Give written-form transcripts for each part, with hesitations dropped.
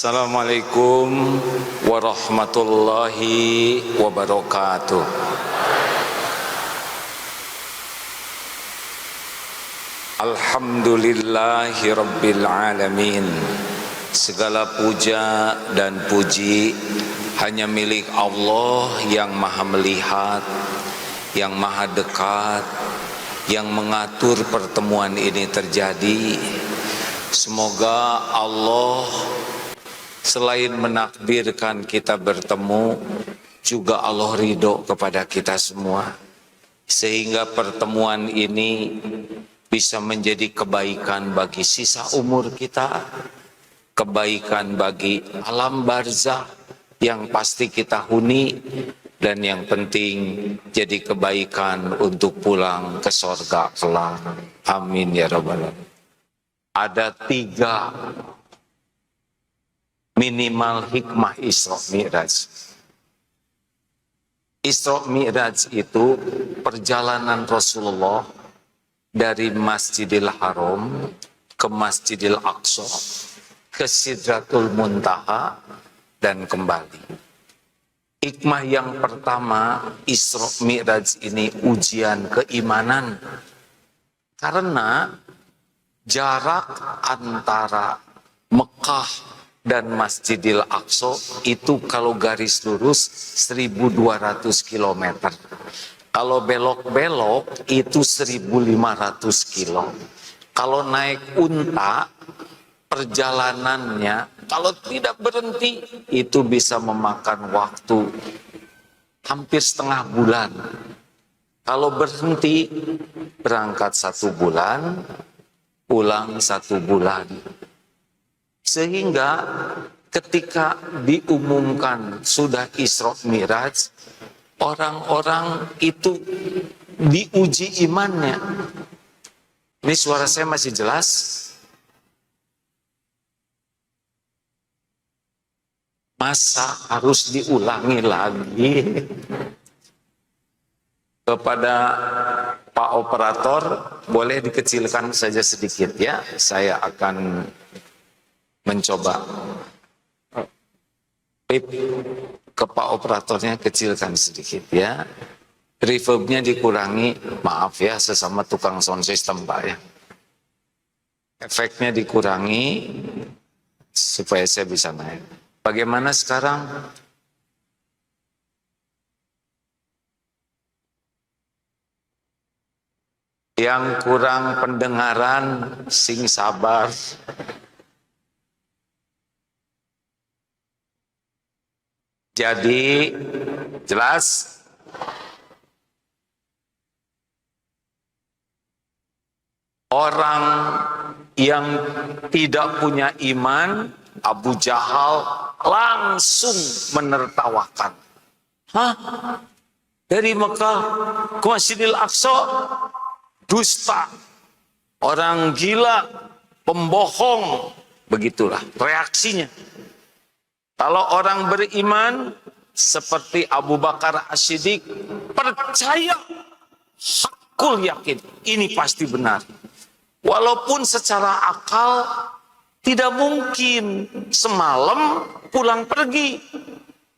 Assalamualaikum warahmatullahi wabarakatuh. Alhamdulillahi rabbil alamin. Segala puja dan puji hanya milik Allah yang maha melihat, yang maha dekat, yang mengatur pertemuan ini terjadi. Semoga Allah selain menakdirkan kita bertemu, juga Allah ridho kepada kita semua, sehingga pertemuan ini bisa menjadi kebaikan bagi sisa umur kita, kebaikan bagi alam barzah yang pasti kita huni, dan yang penting jadi kebaikan untuk pulang ke surga kelak. Amin ya rabbal alamin. Ada 3 minimal hikmah Isra Mi'raj. Isra Mi'raj itu perjalanan Rasulullah dari Masjidil Haram ke Masjidil Aqsa, ke Sidratul Muntaha, dan kembali. Hikmah yang pertama, Isra Mi'raj ini ujian keimanan. Karena jarak antara Mekah dan Masjidil Aqsa itu kalau garis lurus 1.200 km. Kalau belok-belok itu 1.500 kilo. Kalau naik unta, perjalanannya kalau tidak berhenti itu bisa memakan waktu hampir setengah bulan. Kalau berhenti, berangkat 1 bulan, pulang 1 bulan. Sehingga ketika diumumkan sudah Isra Mi'raj, orang-orang itu diuji imannya. Ini suara saya masih jelas? Masa harus diulangi lagi? Kepada Pak Operator, boleh dikecilkan saja sedikit ya. Saya akan mencoba. Ke Pak Operatornya kecilkan sedikit ya. Reverbnya dikurangi, maaf ya sesama tukang sound system Pak ya. Efeknya dikurangi supaya saya bisa naik. Bagaimana sekarang? Yang kurang pendengaran, sing sabar. Jadi, jelas? Orang yang tidak punya iman, Abu Jahal langsung menertawakan. Hah? Dari Mekah ke Masjidil Aqsa? Dusta, orang gila, pembohong, begitulah reaksinya. Kalau orang beriman seperti Abu Bakar As-Siddiq, percaya, hakul yakin, ini pasti benar. Walaupun secara akal tidak mungkin semalam pulang pergi.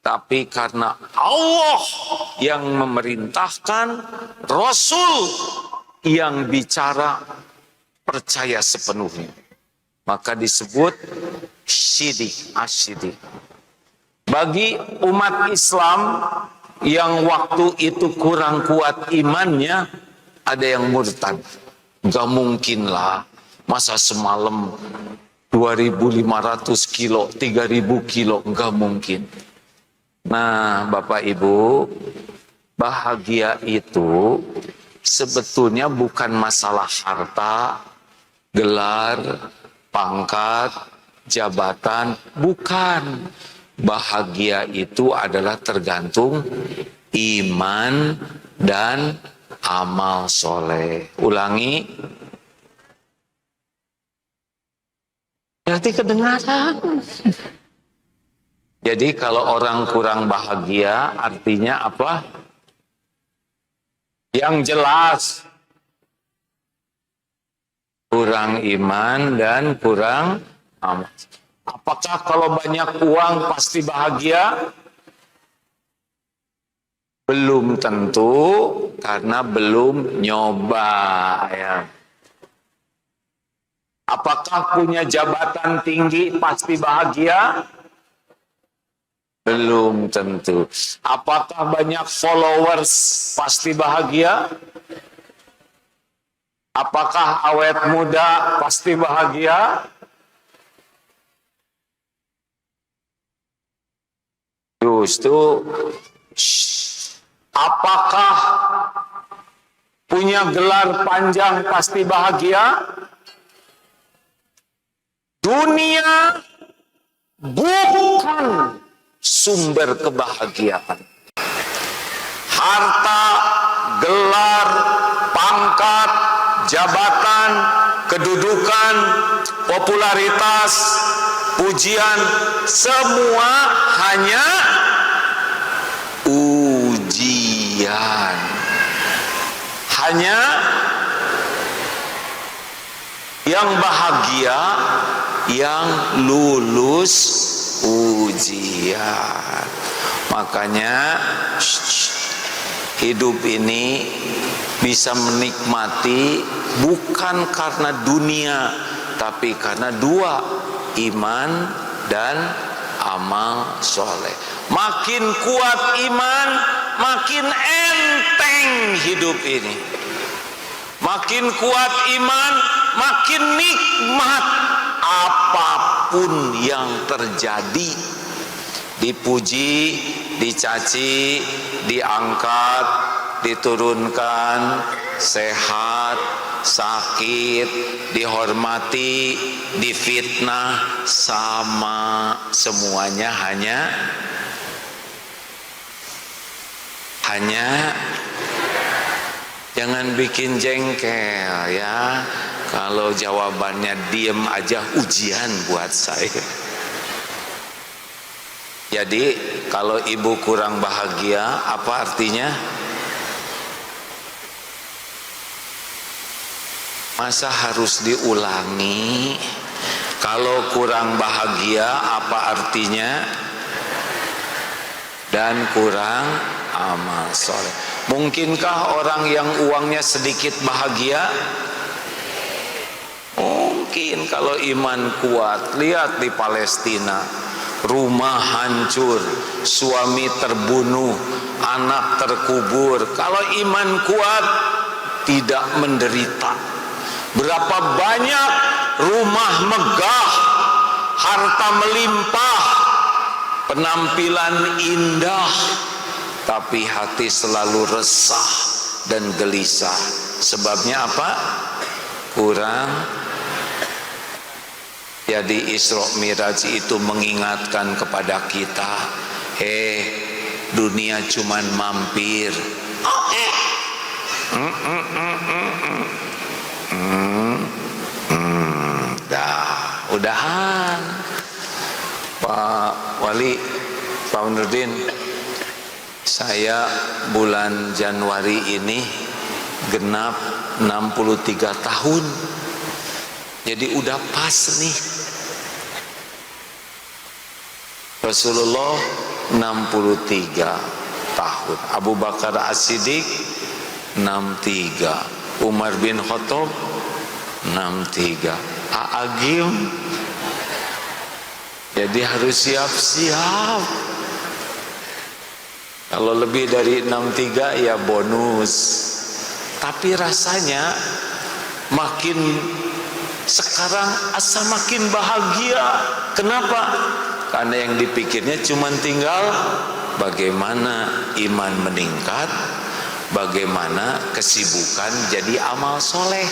Tapi karena Allah yang memerintahkan, Rasul yang bicara, percaya sepenuhnya. Maka disebut syidik, asyidik. Bagi umat Islam yang waktu itu kurang kuat imannya, ada yang murtad. Gak mungkin lah, masa semalam 2.500 kilo, 3.000 kilo, gak mungkin. Nah Bapak Ibu, bahagia itu sebetulnya bukan masalah harta, gelar, pangkat, jabatan, bukan. Bahagia itu adalah tergantung iman dan amal soleh. Ulangi. Berarti kedengaran. Jadi kalau orang kurang bahagia artinya apa? Yang jelas kurang iman dan kurang amal. Apakah kalau banyak uang pasti bahagia? Belum tentu, karena belum nyoba ya. Apakah punya jabatan tinggi pasti bahagia? Belum tentu. Apakah banyak followers pasti bahagia? Apakah awet muda pasti bahagia? Justru, apakah punya gelar panjang pasti bahagia? Dunia bukan sumber kebahagiaan. Harta, gelar, pangkat, jabatan, kedudukan, popularitas, pujian, semua hanya ujian. Hanya yang bahagia yang lulus ujian. Makanya hidup ini bisa menikmati bukan karena dunia, tapi karena dua, iman dan amal soleh. Makin kuat iman, makin enteng hidup ini. Makin kuat iman, makin nikmat apapun yang terjadi. Dipuji, dicaci, diangkat, diturunkan, sehat, sakit, dihormati, difitnah, sama semuanya hanya jangan bikin jengkel ya. Kalau jawabannya diem aja ujian buat saya. Jadi kalau ibu kurang bahagia apa artinya? Masa harus diulangi? Kalau kurang bahagia apa artinya? Dan kurang amal soleh. Mungkinkah orang yang uangnya sedikit bahagia? Mungkin kalau iman kuat. Lihat di Palestina, rumah hancur, suami terbunuh, anak terkubur. Kalau iman kuat tidak menderita. Berapa banyak rumah megah, harta melimpah, penampilan indah, tapi hati selalu resah dan gelisah. Sebabnya apa? Kurang. Jadi Isra Miraj itu mengingatkan kepada kita, dunia cuman mampir. Udahan Pak Wali, Pak Nurdin, saya bulan Januari ini genap 63 tahun. Jadi udah pas nih. Rasulullah 63 tahun, Abu Bakar As-Siddiq 63, Umar bin Khattab 63, Agim. Jadi harus siap-siap. Kalau lebih dari 63 ya bonus. Tapi rasanya makin sekarang asa makin bahagia. Kenapa? Karena yang dipikirnya cuma tinggal bagaimana iman meningkat, bagaimana kesibukan jadi amal soleh.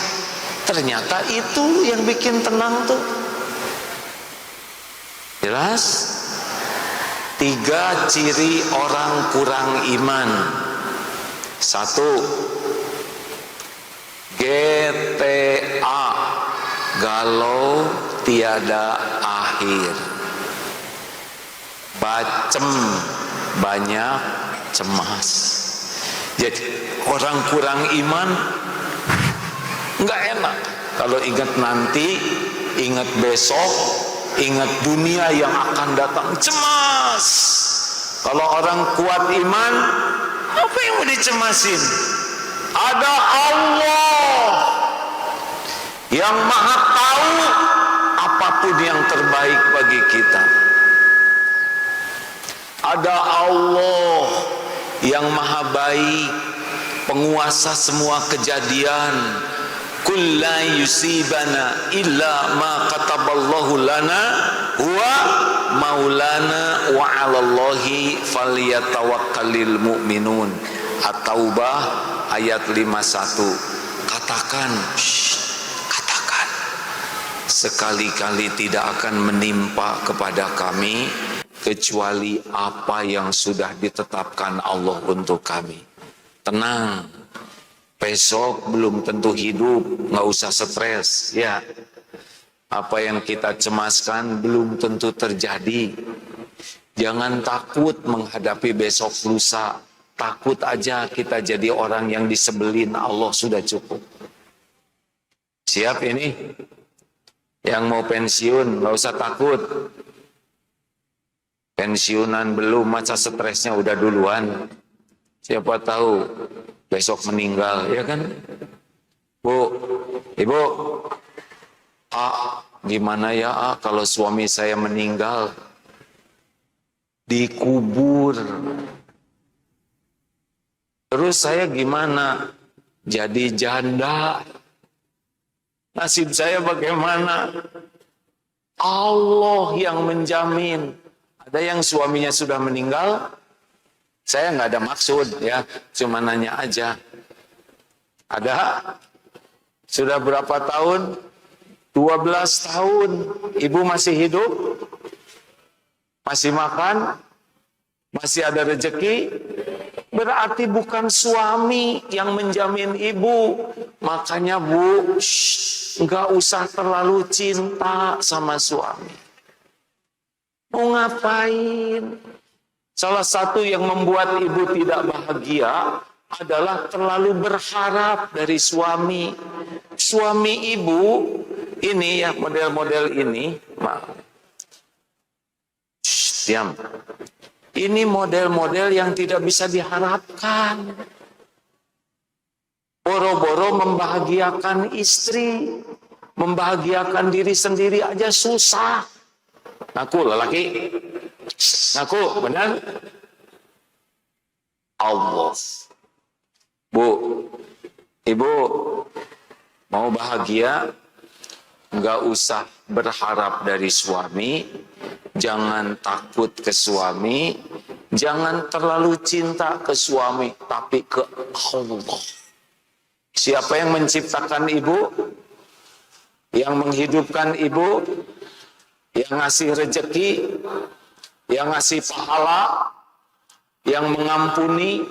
Ternyata itu yang bikin tenang tuh. Jelas? 3 ciri orang kurang iman. 1, GTA, galau tiada akhir. Bacem, banyak cemas. Jadi orang kurang iman nggak enak. Kalau ingat nanti, ingat besok, Ingat dunia yang akan datang, cemas. Kalau orang kuat iman, apa yang mau dicemasin? Ada Allah yang maha tahu apapun yang terbaik bagi kita. Ada Allah yang maha baik, penguasa semua kejadian. Kul la yusibana illa ma kataballahu lana huwa maulana wa 'alallahi falyatawakkalul mu'minun. At-Taubah ayat 51. Katakan, katakan, sekali-kali tidak akan menimpa kepada kami kecuali apa yang sudah ditetapkan Allah untuk kami. Tenang, besok belum tentu hidup, nggak usah stres, ya. Apa yang kita cemaskan belum tentu terjadi. Jangan takut menghadapi besok lusa. Takut aja kita jadi orang yang disebelin Allah, sudah cukup. Siap ini? Yang mau pensiun, nggak usah takut. Pensiunan belum, masa stresnya udah duluan. Siapa tahu besok meninggal, ya kan? Bu, ibu, gimana ya kalau suami saya meninggal? Dikubur. Terus saya gimana? Jadi janda. Nasib saya bagaimana? Allah yang menjamin. Ada yang suaminya sudah meninggal, saya nggak ada maksud ya, cuma nanya aja. Ada? Sudah berapa tahun? 12 tahun. Ibu masih hidup? Masih makan? Masih ada rezeki? Berarti bukan suami yang menjamin ibu. Makanya bu, nggak usah terlalu cinta sama suami. Mau ngapain? Salah satu yang membuat ibu tidak bahagia adalah terlalu berharap dari suami. Suami ibu ini ya, model-model ini, diam. Ini model-model yang tidak bisa diharapkan. Boro-boro membahagiakan istri, membahagiakan diri sendiri aja susah. Ngaku lelaki, ngaku benar. Allah. Bu, ibu mau bahagia, nggak usah berharap dari suami, jangan takut ke suami, jangan terlalu cinta ke suami, tapi ke Allah. Siapa yang menciptakan ibu, yang menghidupkan ibu, yang ngasih rezeki, yang ngasih pahala, yang mengampuni,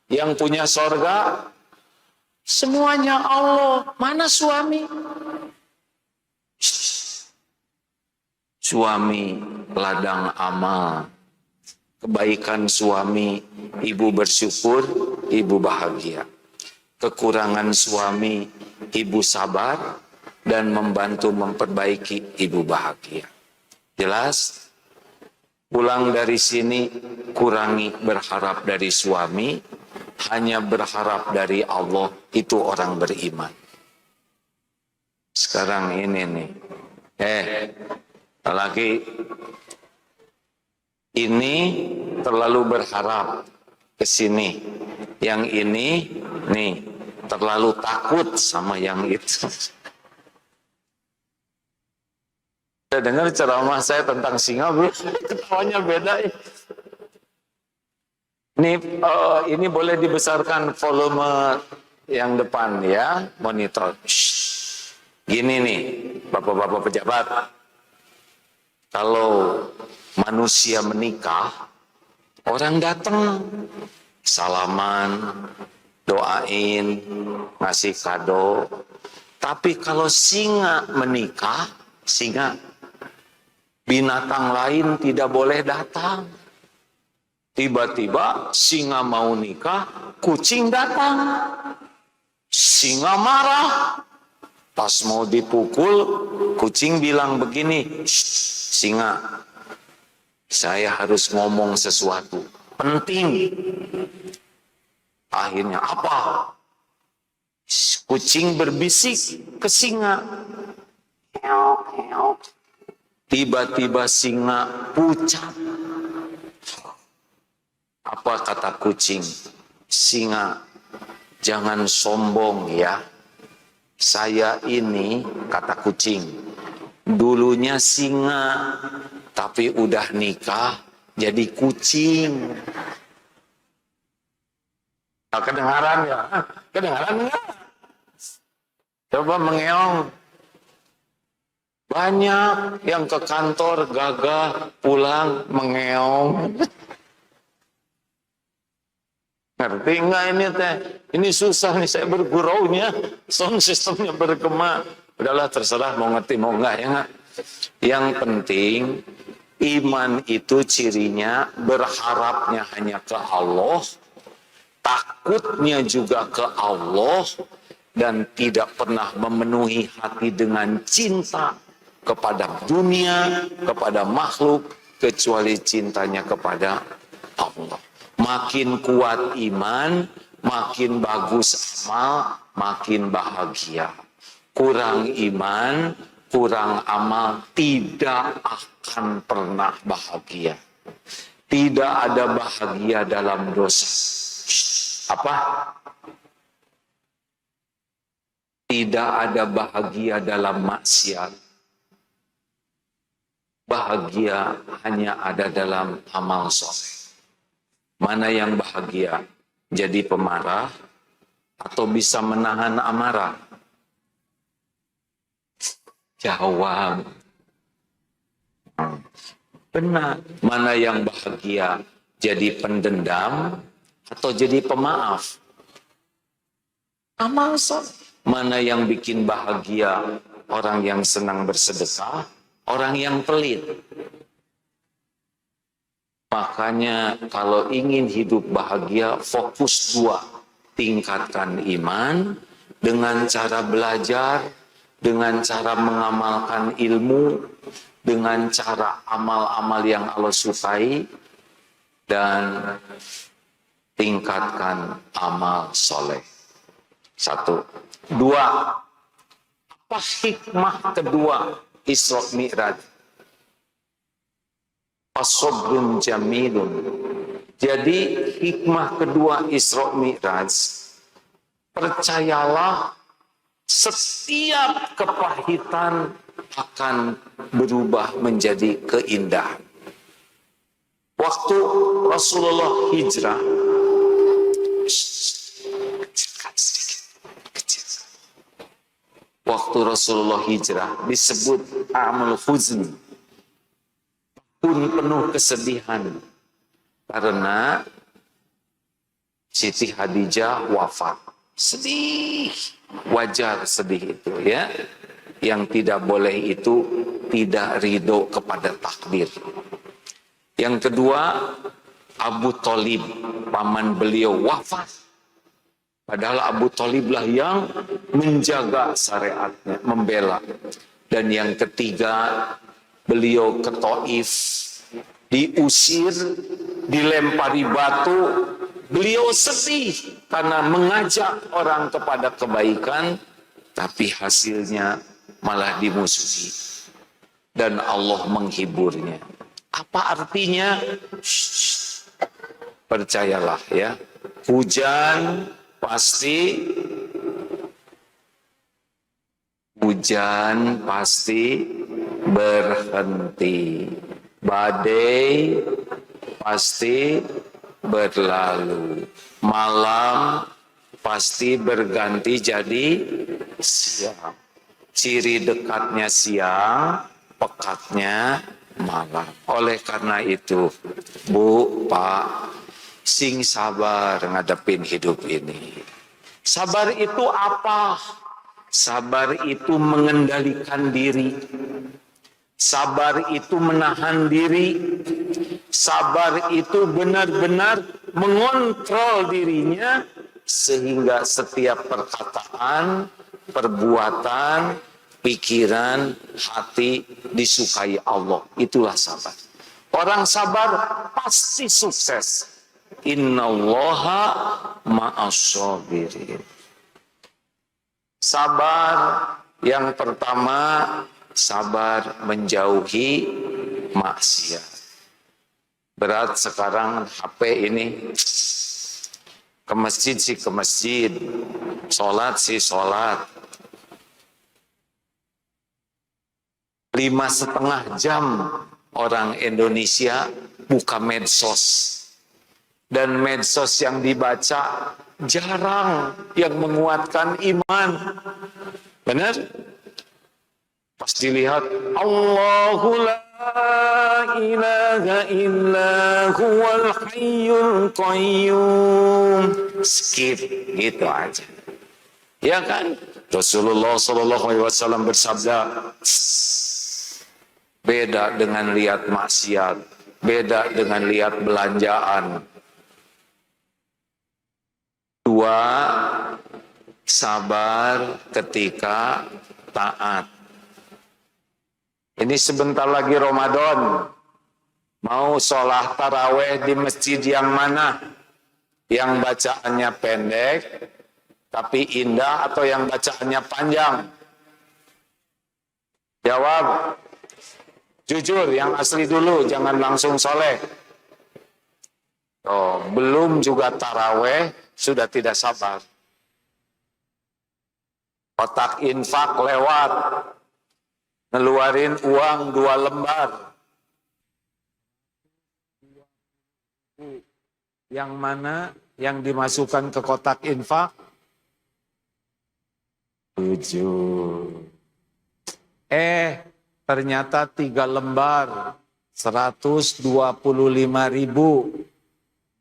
yang punya sorga, semuanya Allah. Mana suami? Suami ladang amal. Kebaikan suami, ibu bersyukur, ibu bahagia. Kekurangan suami, ibu sabar dan membantu memperbaiki, ibu bahagia. Jelas? Pulang dari sini, kurangi berharap dari suami, hanya berharap dari Allah, itu orang beriman. Sekarang ini nih, lagi ini terlalu berharap ke sini, yang ini nih terlalu takut sama yang itu. Saya dengar ceramah saya tentang singa, bro, ketawanya beda. Ini boleh dibesarkan volume yang depan ya, monitor. Gini nih, bapak-bapak pejabat, kalau manusia menikah, orang datang, salaman, doain, ngasih kado. Tapi kalau singa menikah, singa, binatang lain tidak boleh datang. Tiba-tiba singa mau nikah, kucing datang. Singa marah. Pas mau dipukul, kucing bilang begini, singa, saya harus ngomong sesuatu penting. Akhirnya apa? Kucing berbisik ke singa. Tiba-tiba singa pucat. Apa kata kucing? Singa, jangan sombong ya. Saya ini, kata kucing, dulunya singa, tapi udah nikah jadi kucing. Nah, kedengaran ya? Kedengaran enggak? Coba mengeong. Banyak yang ke kantor gagah, pulang mengeong. Ngerti enggak ini teh? Ini susah nih saya berguraunya, sound systemnya bergema. Udahlah terserah mau ngerti mau enggak ya enggak. Yang penting iman itu cirinya berharapnya hanya ke Allah, takutnya juga ke Allah, dan tidak pernah memenuhi hati dengan cinta kepada dunia, kepada makhluk, kecuali cintanya kepada Allah. Makin kuat iman, makin bagus amal, makin bahagia. Kurang iman, kurang amal, tidak akan pernah bahagia. Tidak ada bahagia dalam dosa. Apa? Tidak ada bahagia dalam maksiat. Bahagia hanya ada dalam amal soleh. Mana yang bahagia? Jadi pemarah atau bisa menahan amarah? Jawab. Benar. Mana yang bahagia? Jadi pendendam atau jadi pemaaf? Amal soleh. Mana yang bikin bahagia? Orang yang senang bersedekah, orang yang pelit. Makanya kalau ingin hidup bahagia, fokus dua. Tingkatkan iman dengan cara belajar, dengan cara mengamalkan ilmu, dengan cara amal-amal yang Allah sukai, dan tingkatkan amal soleh. Satu. Dua. Apa hikmah kedua Isra Mi'raj? As-sabrun jamilun. Jadi hikmah kedua Isra Mi'raj, percayalah setiap kepahitan akan berubah menjadi keindahan. Waktu Rasulullah hijrah, waktu Rasulullah hijrah disebut Amul Huzni, pun penuh kesedihan karena Siti Khadijah wafat. Sedih, wajar sedih itu ya. Yang tidak boleh itu tidak ridho kepada takdir. Yang kedua, Abu Thalib, paman beliau wafat. Padahal Abu Thalib lah yang menjaga syariatnya, membela. Dan yang ketiga, beliau ke Taif, diusir, dilempari batu. Beliau sedih karena mengajak orang kepada kebaikan, tapi hasilnya malah dimusuhi. Dan Allah menghiburnya. Apa artinya? Percayalah ya, hujan pasti berhenti, badai pasti berlalu, malam pasti berganti jadi siang. Ciri dekatnya siang, pekatnya malam. Oleh karena itu, Bu, Pak, sing sabar ngadepin hidup ini. Sabar itu apa? Sabar itu mengendalikan diri. Sabar itu menahan diri. Sabar itu benar-benar mengontrol dirinya sehingga setiap perkataan, perbuatan, pikiran, hati disukai Allah. Itulah sabar. Orang sabar pasti sukses. Innallaha ma'as-sabirin. Sabar yang pertama, sabar menjauhi maksiat. Berat sekarang HP ini. Ke masjid sih ke masjid, sholat sih sholat. 5,5 jam orang Indonesia buka medsos. Dan medsos yang dibaca jarang yang menguatkan iman. Benar? Pas dilihat, Allahu la ilaha illa huwal hayyul qayyum. Skip, gitu aja. Ya kan? Rasulullah SAW bersabda, beda dengan lihat maksiat, beda dengan lihat belanjaan. 2, sabar ketika taat. Ini sebentar lagi Ramadan. Mau sholat taraweh di masjid yang mana? Yang bacaannya pendek, tapi indah, atau yang bacaannya panjang? Jawab. Jujur, yang asli dulu, jangan langsung soleh. Oh, belum juga taraweh, sudah tidak sabar. Kotak infak lewat. Ngeluarin uang 2 lembar. Yang mana yang dimasukkan ke kotak infak? 7. Ternyata 3 lembar. 125.000.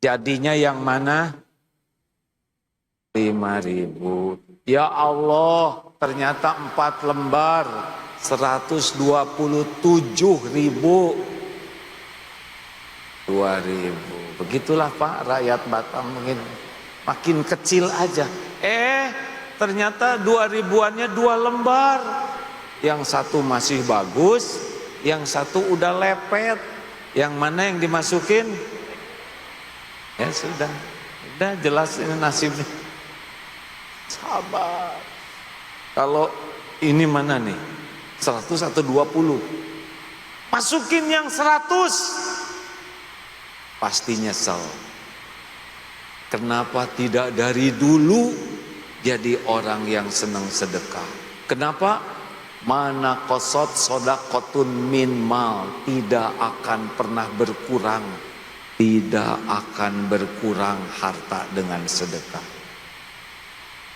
Jadinya yang mana? 5.000. Ya Allah, ternyata 4 lembar. 127.000. 2.000. Begitulah Pak, rakyat Batam mungkin makin kecil aja. Ternyata 2.000-annya 2 lembar. Yang satu masih bagus, yang satu udah lepet. Yang mana yang dimasukin? Ya sudah jelas ini nasibnya. Sabar. Kalau ini mana nih? 100 atau 20? Masukin yang 100. Pasti nyesel. Kenapa tidak dari dulu jadi orang yang senang sedekah? Kenapa? Mana kosot sodakotun min mal, tidak akan pernah berkurang. Tidak akan berkurang harta dengan sedekah.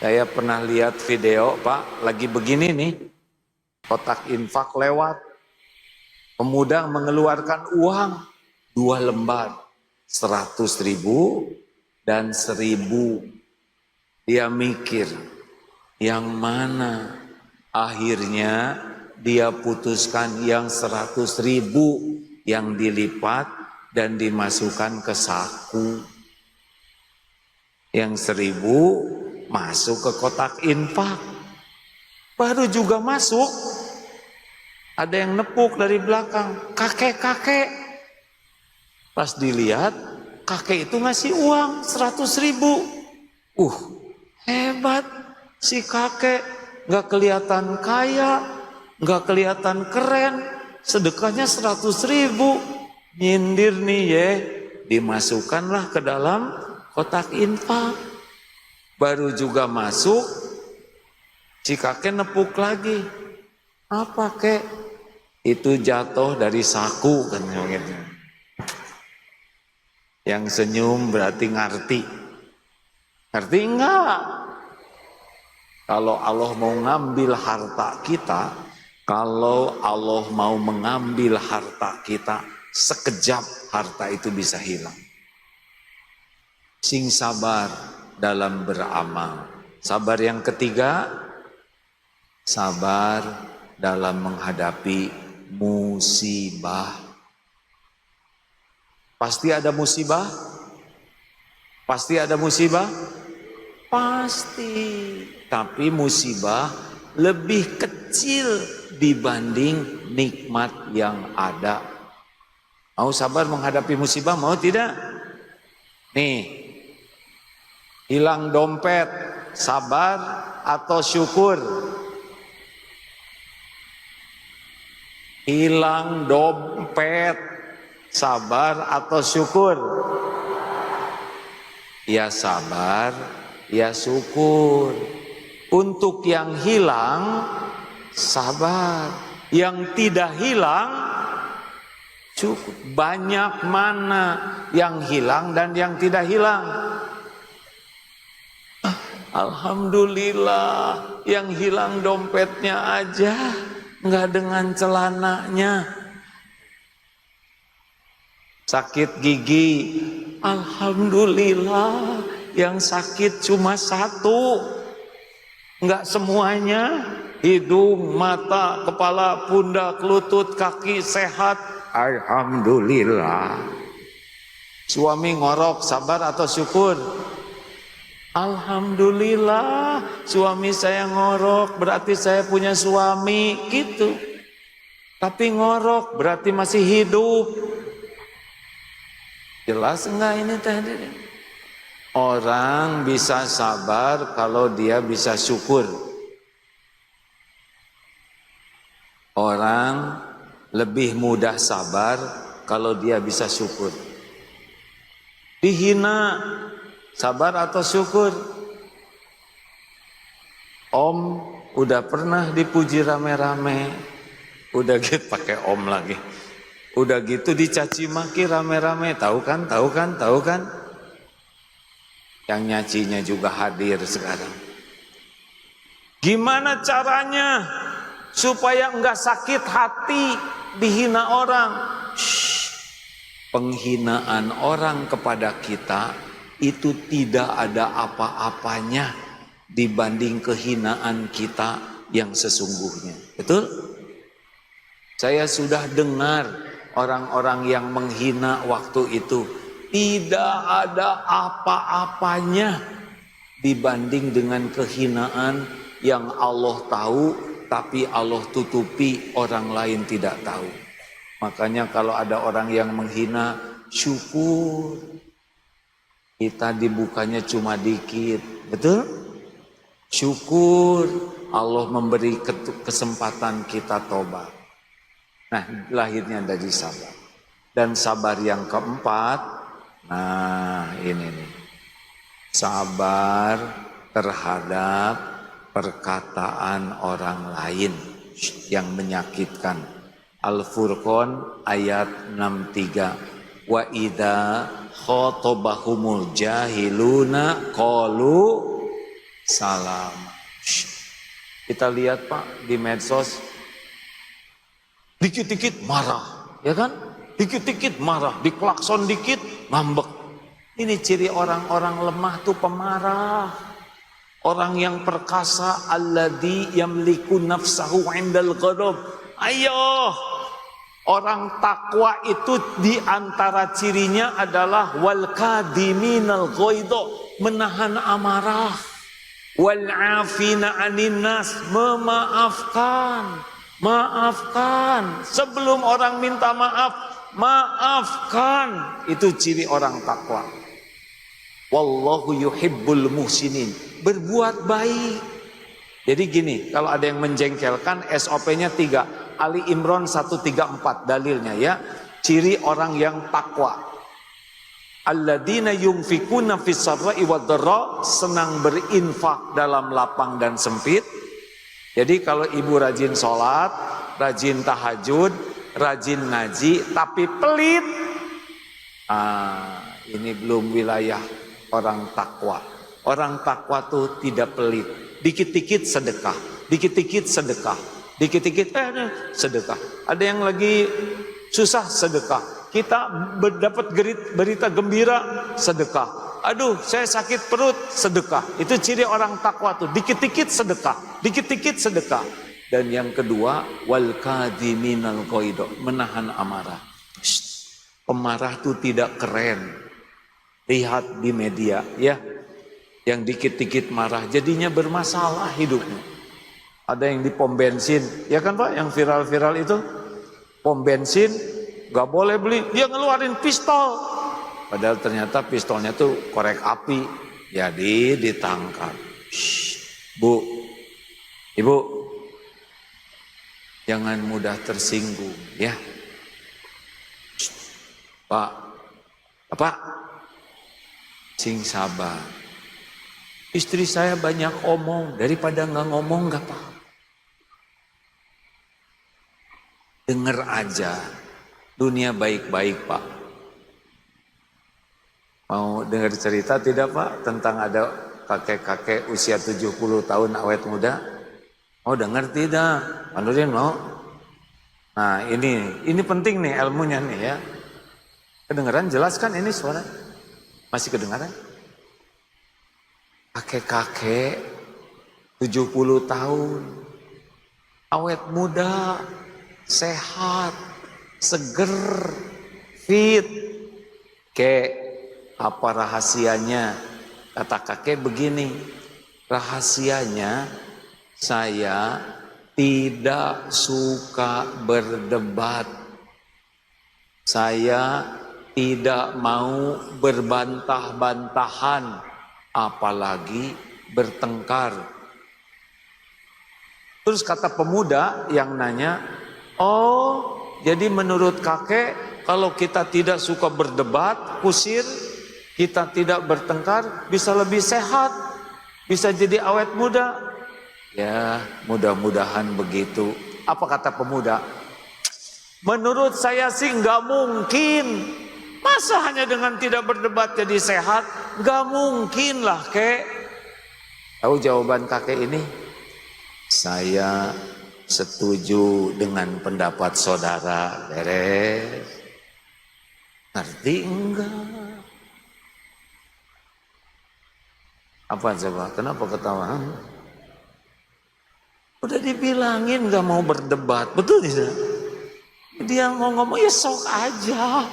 Saya pernah lihat video Pak, lagi begini nih. Kotak infak lewat. Pemuda mengeluarkan uang 2 lembar. 100.000 dan 1.000. Dia mikir, yang mana? Akhirnya dia putuskan yang 100.000 yang dilipat dan dimasukkan ke saku. Yang 1.000 masuk ke kotak infak. Baru juga masuk, ada yang nepuk dari belakang, kakek. Pas dilihat, kakek itu ngasih uang 100.000. Hebat si kakek, gak kelihatan kaya, gak kelihatan keren, sedekahnya 100.000. Nyindir nih ya, dimasukkanlah ke dalam kotak infak. Baru juga masuk, si kakek nepuk lagi. Apa kek? Itu jatuh dari saku kan gitu. Yang senyum berarti ngerti. Ngerti enggak? Kalau Allah mau ngambil harta kita, kalau Allah mau mengambil harta kita, sekejap harta itu bisa hilang. Sing sabar dalam beramal. Sabar yang ketiga, sabar dalam menghadapi musibah. Pasti ada musibah? Pasti ada musibah? Pasti. Tapi musibah lebih kecil dibanding nikmat yang ada. Mau sabar menghadapi musibah, mau tidak? Nih, hilang dompet, sabar atau syukur? Hilang dompet, sabar atau syukur? Ya sabar, ya syukur. Untuk yang hilang, sabar. Yang tidak hilang, cukup. Banyak mana yang hilang dan yang tidak hilang? Alhamdulillah, yang hilang dompetnya aja, nggak dengan celananya. Sakit gigi, alhamdulillah, yang sakit cuma satu, nggak semuanya. Hidung, mata, kepala, pundak, lutut, kaki sehat, alhamdulillah. Suami ngorok, sabar atau syukur? Alhamdulillah, suami saya ngorok, berarti saya punya suami, gitu. Tapi ngorok berarti masih hidup. Jelas enggak ini tadi? Orang bisa sabar kalau dia bisa syukur. Orang lebih mudah sabar kalau dia bisa syukur. Dihina, sabar atau syukur? Om udah pernah dipuji rame-rame, udah gitu pakai om lagi. Udah gitu dicaci maki rame-rame, tahu kan? Yang nyacinya juga hadir sekarang. Gimana caranya supaya enggak sakit hati dihina orang? Penghinaan orang kepada kita itu tidak ada apa-apanya dibanding kehinaan kita yang sesungguhnya. Betul? Saya sudah dengar orang-orang yang menghina waktu itu, tidak ada apa-apanya dibanding dengan kehinaan yang Allah tahu, tapi Allah tutupi, orang lain tidak tahu. Makanya kalau ada orang yang menghina, syukur. Kita dibukanya cuma dikit, betul? Syukur Allah memberi kesempatan kita tobat. Nah, lahirnya dari sabar. Dan sabar yang keempat, nah ini nih. Sabar terhadap perkataan orang lain yang menyakitkan. Al-Furqan ayat 63. Wa idza khatabahumul jahiluna qalu salam. Kita lihat Pak di medsos, dikit-dikit marah, ya kan? Dikit-dikit marah, diklakson dikit ngambek. Ini ciri orang-orang lemah tuh pemarah. Orang yang perkasa, alladzi yamliku nafsahu 'indal ghadab. Ayo, orang takwa itu di antara cirinya adalah wal kadiminal ghaidha, menahan amarah. Wal 'afina 'anin nas, memaafkan. Maafkan. Sebelum orang minta maaf, maafkan. Itu ciri orang takwa. Wallahu yuhibbul muhsinin. Berbuat baik. Jadi gini, kalau ada yang menjengkelkan, SOP-nya 3. Ali Imran 134 dalilnya ya. Ciri orang yang takwa. Alladzina yunfikuna fis sarra'i wad dharra, senang berinfak dalam lapang dan sempit. Jadi kalau ibu rajin sholat, rajin tahajud, rajin ngaji, tapi pelit, ini belum wilayah orang takwa. Orang takwa tuh tidak pelit. Dikit-dikit sedekah, dikit-dikit sedekah, dikit-dikit sedekah. Ada yang lagi susah sedekah. Kita mendapat berita gembira sedekah. Aduh, saya sakit perut, sedekah. Itu ciri orang takwa tuh, dikit-dikit sedekah, dikit-dikit sedekah. Dan yang kedua, wal kadhiminal ghaidha, menahan amarah. Pemarah tuh tidak keren. Lihat di media ya. yang dikit-dikit marah, jadinya bermasalah hidupnya. Ada yang di pom bensin, ya kan Pak, yang viral-viral itu, pom bensin gak boleh beli, dia ngeluarin pistol, padahal ternyata pistolnya tuh korek api, jadi ditangkap. Bu, Ibu, jangan mudah tersinggung ya. Pak, Bapak, sing sabar. Istri saya banyak omong, daripada nggak ngomong nggak apa. Dengar aja, dunia baik-baik Pak. Mau dengar cerita tidak Pak tentang ada kakek-kakek usia 70 tahun awet muda? Mau dengar tidak? Manurin mau? Nah ini penting nih ilmunya nih ya. Kedengaran jelas kan ini suara? Masih kedengaran? Kakek-kakek 70 tahun, awet muda, sehat, seger, fit. Kek, apa rahasianya? Kata kakek begini, rahasianya saya tidak suka berdebat. Saya tidak mau berbantah-bantahan, apalagi bertengkar. Terus kata pemuda yang nanya, oh jadi menurut kakek kalau kita tidak suka berdebat, kusir, kita tidak bertengkar, bisa lebih sehat, bisa jadi awet muda. Ya mudah-mudahan begitu. Apa kata pemuda? Menurut saya sih nggak mungkin. Masa hanya dengan tidak berdebat jadi sehat? Nggak mungkin lah kek. Tahu jawaban kakek ini? Saya setuju dengan pendapat saudara. Beres. Ngerti enggak? Apa coba? Kenapa ketawa? Udah dibilangin nggak mau berdebat, betul tidak? Dia mau ngomong ya sok aja.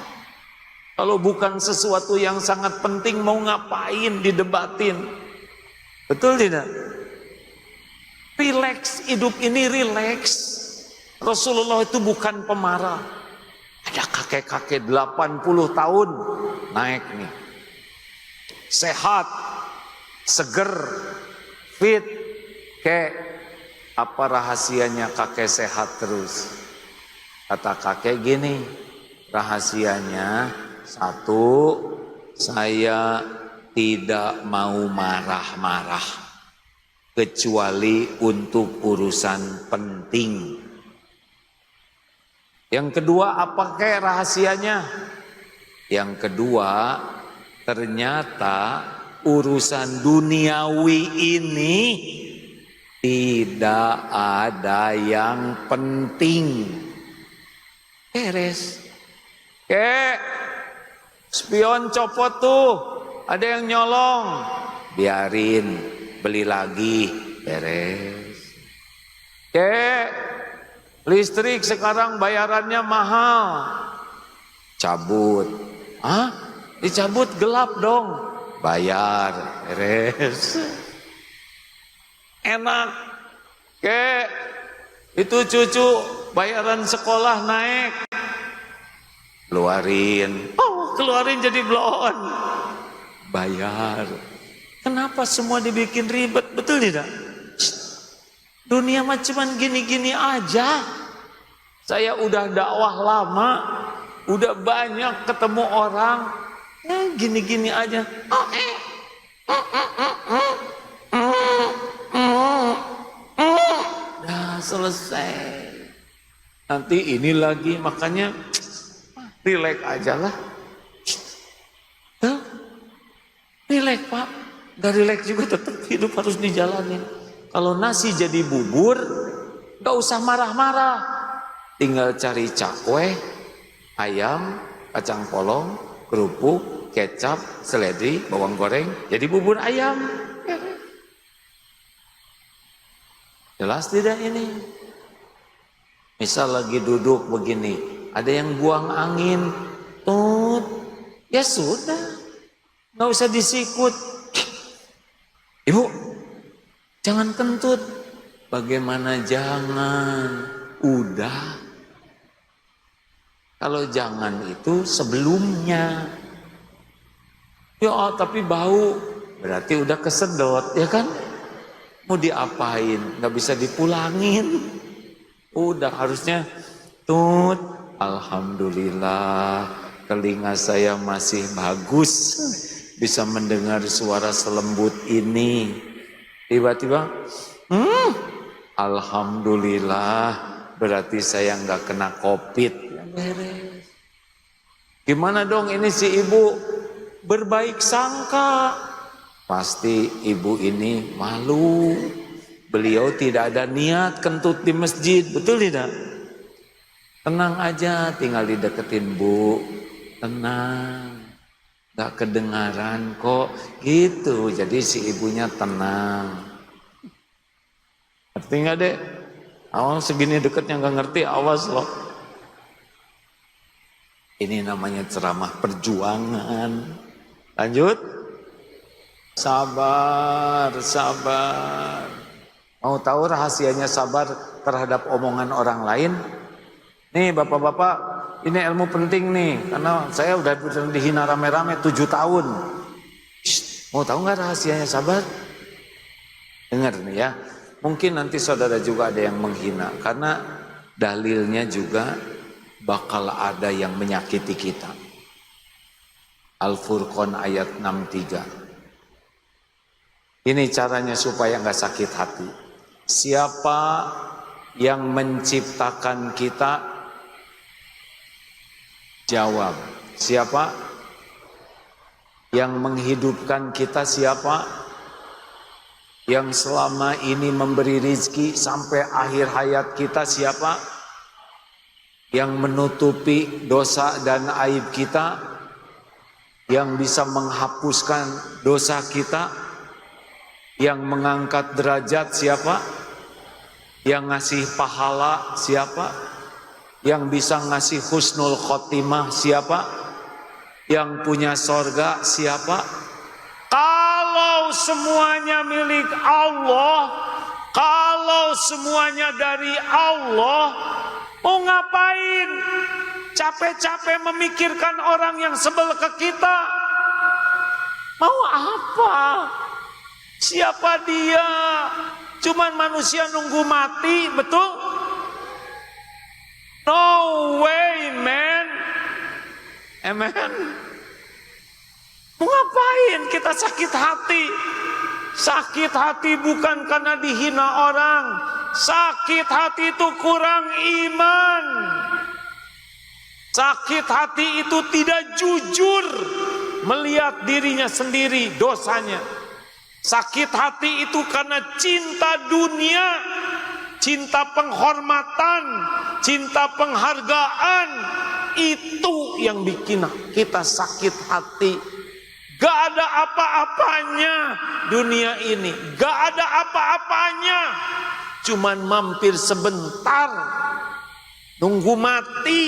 Kalau bukan sesuatu yang sangat penting mau ngapain didebatin? Betul tidak? Relax, hidup ini relax. Rasulullah itu bukan pemarah. Ada kakek-kakek 80 tahun naik nih. Sehat, seger, fit. Kek, apa rahasianya kakek sehat terus? Kata kakek gini, rahasianya satu, saya tidak mau marah-marah kecuali untuk urusan penting. Yang kedua, apa kayak rahasianya? Yang kedua, ternyata urusan duniawi ini tidak ada yang penting. Beres. Kek, spion copot tuh, ada yang nyolong, biarin, beli lagi, beres. Kek, listrik sekarang bayarannya mahal, cabut. Hah? Dicabut gelap dong, bayar, beres. Enak. Kek, itu cucu bayaran sekolah naik, keluarin. Oh, keluarin jadi blon. Bayar. Kenapa semua dibikin ribet? Betul tidak? Dunia mah cuman gini-gini aja. Saya udah dakwah lama, udah banyak ketemu orang, ya gini-gini aja. Udah selesai. Nanti ini lagi, makanya relax aja lah. Relax Pak, gak relax juga tetap hidup harus dijalanin. Kalau nasi jadi bubur, gak usah marah-marah. Tinggal cari cakwe, ayam, kacang polong, kerupuk, kecap, seledri, bawang goreng, jadi bubur ayam. Jelas tidak ini? Misal lagi duduk begini, ada yang buang angin, tut, ya sudah, nggak usah disikut. Ibu, jangan kentut. Bagaimana jangan? Udah. Kalau jangan itu sebelumnya. Ya tapi bau, berarti udah kesedot, ya kan? Mau diapain? Nggak bisa dipulangin. Udah harusnya tut. Alhamdulillah, telinga saya masih bagus, bisa mendengar suara selembut ini. Tiba-tiba, alhamdulillah, berarti saya nggak kena COVID. Beres. Gimana dong ini si ibu berbaik sangka? Pasti ibu ini malu. Beliau tidak ada niat kentut di masjid, betul tidak? Tenang aja, tinggal dideketin bu. Tenang, gak kedengaran kok, gitu. Jadi si ibunya tenang. Ngerti gak dek? Awal segini deketnya gak ngerti, awas loh. Ini namanya ceramah perjuangan. Lanjut. Sabar, sabar. Mau tahu rahasianya sabar terhadap omongan orang lain? Nih bapak-bapak, ini ilmu penting nih. Karena saya udah dihina rame-rame 7 tahun. Shh, mau tahu gak rahasianya sabar? Dengar nih ya. Mungkin nanti saudara juga ada yang menghina. Karena dalilnya juga bakal ada yang menyakiti kita. Al-Furqan ayat 63. Ini caranya supaya nggak sakit hati. Siapa yang menciptakan kita? Jawab. Siapa? Yang menghidupkan kita siapa? Yang selama ini memberi rizki sampai akhir hayat kita siapa? Yang menutupi dosa dan aib kita, yang bisa menghapuskan dosa kita, yang mengangkat derajat siapa? Yang ngasih pahala siapa? Yang bisa ngasih husnul khotimah siapa? Yang punya sorga siapa? Kalau semuanya milik Allah, kalau semuanya dari Allah, mau ngapain? Capek-capek memikirkan orang yang sebel ke kita. Mau apa? Siapa dia? Cuman manusia nunggu mati, betul? No way, man. Amen. Mau ngapain kita sakit hati? Sakit hati bukan karena dihina orang. Sakit hati itu kurang iman. Sakit hati itu tidak jujur melihat dirinya sendiri dosanya. Sakit hati itu karena cinta dunia, cinta penghormatan, cinta penghargaan. Itu yang bikin kita sakit hati. Gak ada apa-apanya dunia ini. Gak ada apa-apanya. Cuman mampir sebentar. Nunggu mati.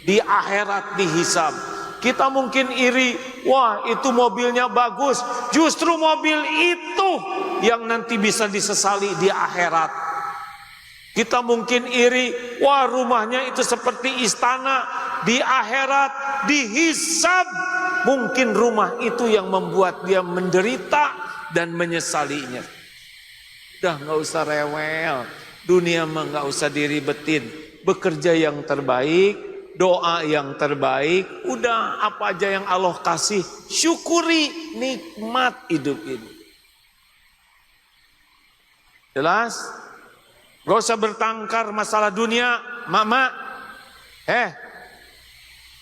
Di akhirat dihisab. Kita mungkin iri, wah itu mobilnya bagus. Justru mobil itu yang nanti bisa disesali di akhirat. Kita mungkin iri, wah rumahnya itu seperti istana. Di akhirat dihisab. Mungkin rumah itu yang membuat dia menderita dan menyesalinya. Udah gak usah rewel. Dunia mah gak usah diribetin. Bekerja yang terbaik. Doa yang terbaik, udah apa aja yang Allah kasih, syukuri nikmat hidup ini. Jelas? Gak usah bertengkar masalah dunia, mak-mak.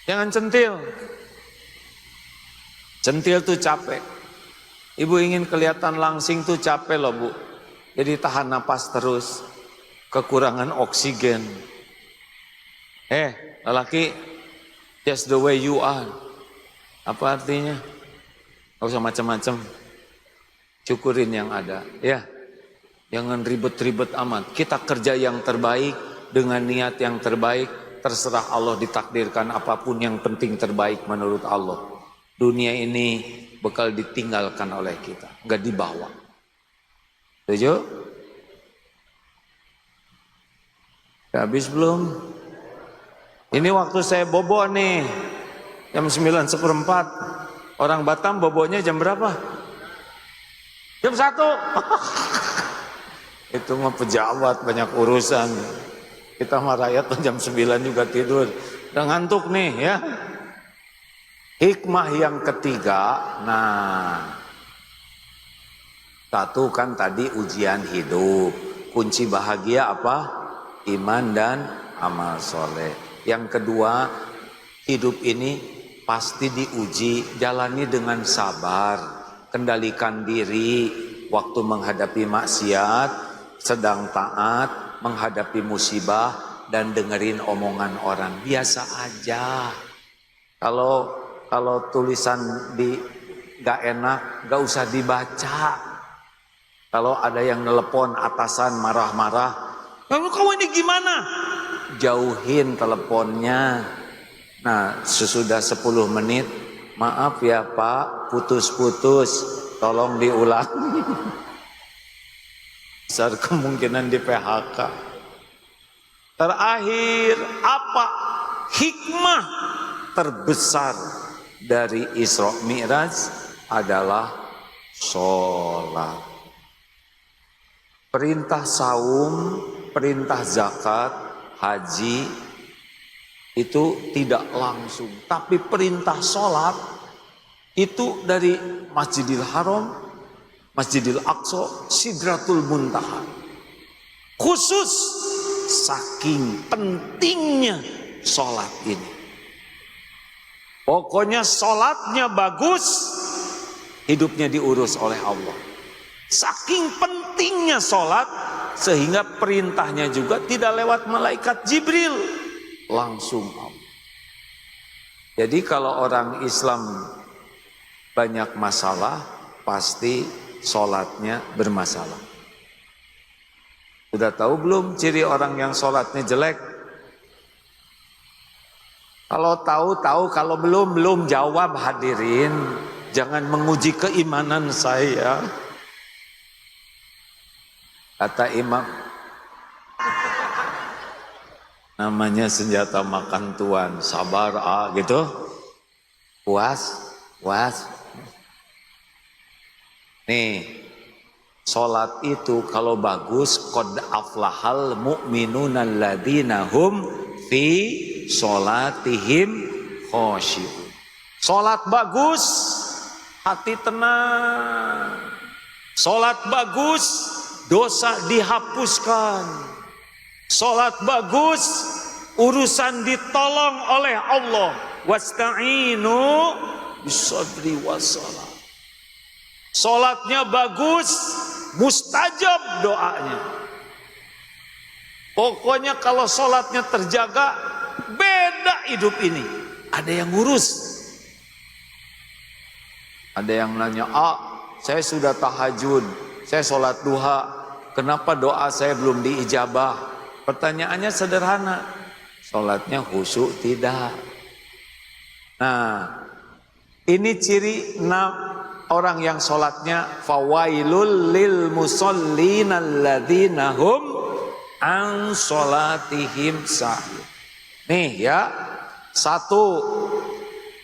Jangan centil. Centil tuh capek. Ibu ingin kelihatan langsing tuh capek loh bu. Jadi tahan napas terus, kekurangan oksigen. Lelaki, just the way you are. Apa artinya? Gak usah macam-macam. Syukurin yang ada. Ya, jangan ribet-ribet amat. Kita kerja yang terbaik dengan niat yang terbaik. Terserah Allah ditakdirkan apapun yang penting terbaik menurut Allah. Dunia ini bakal ditinggalkan oleh kita, gak dibawa. Setuju? Udah habis belum? Ini waktu saya bobo nih, jam 9:04. Orang Batam bobonya jam berapa? Jam 1. Itu mah pejabat, banyak urusan. Kita mah rakyat jam 9 juga tidur. Udah ngantuk nih ya. Hikmah yang ketiga, nah, satu kan tadi ujian hidup. Kunci bahagia apa? Iman dan amal soleh. Yang kedua, hidup ini pasti diuji, jalani dengan sabar, kendalikan diri waktu menghadapi maksiat, sedang taat, menghadapi musibah, dan dengerin omongan orang. Biasa aja. Kalau tulisan di gak enak, gak usah dibaca. Kalau ada yang nelpon atasan marah-marah, kamu ini gimana? Jauhin teleponnya. Nah, sesudah 10 menit, maaf ya Pak, putus-putus, tolong diulang. Besar kemungkinan di PHK. Terakhir, apa hikmah terbesar dari Isra Mi'raj adalah sholat. Perintah saum, perintah zakat, haji itu tidak langsung, tapi perintah sholat itu dari Masjidil Haram, Masjidil Aqsa, Sidratul Muntaha. Khusus saking pentingnya sholat ini. Pokoknya sholatnya bagus, hidupnya diurus oleh Allah. Saking pentingnya sholat, sehingga perintahnya juga tidak lewat malaikat Jibril, langsung Allah. Jadi kalau orang Islam banyak masalah, pasti sholatnya bermasalah. Udah tahu belum ciri orang yang sholatnya jelek? Kalau tahu, kalau belum jawab hadirin. Jangan menguji keimanan saya. Kata imam, namanya senjata makan tuan, sabar gitu. Puas. Nih, sholat itu kalau bagus, qad aflahal mu'minuna alladzina hum fi sholatihim khosyi'un. Sholat bagus, hati tenang. Sholat bagus, dosa dihapuskan. Sholat bagus, urusan ditolong oleh Allah. Wasta'inu bisabri wassalam. Sholatnya bagus, mustajab doanya. Pokoknya kalau sholatnya terjaga, beda hidup ini. Ada yang ngurus. Ada yang nanya, saya sudah tahajud, saya sholat duha, kenapa doa saya belum diijabah? Pertanyaannya sederhana, sholatnya khusyuk tidak? Nah, ini ciri orang yang sholatnya fawailul lil musallin alladzina hum an sholatihim sahih. Nih ya, satu,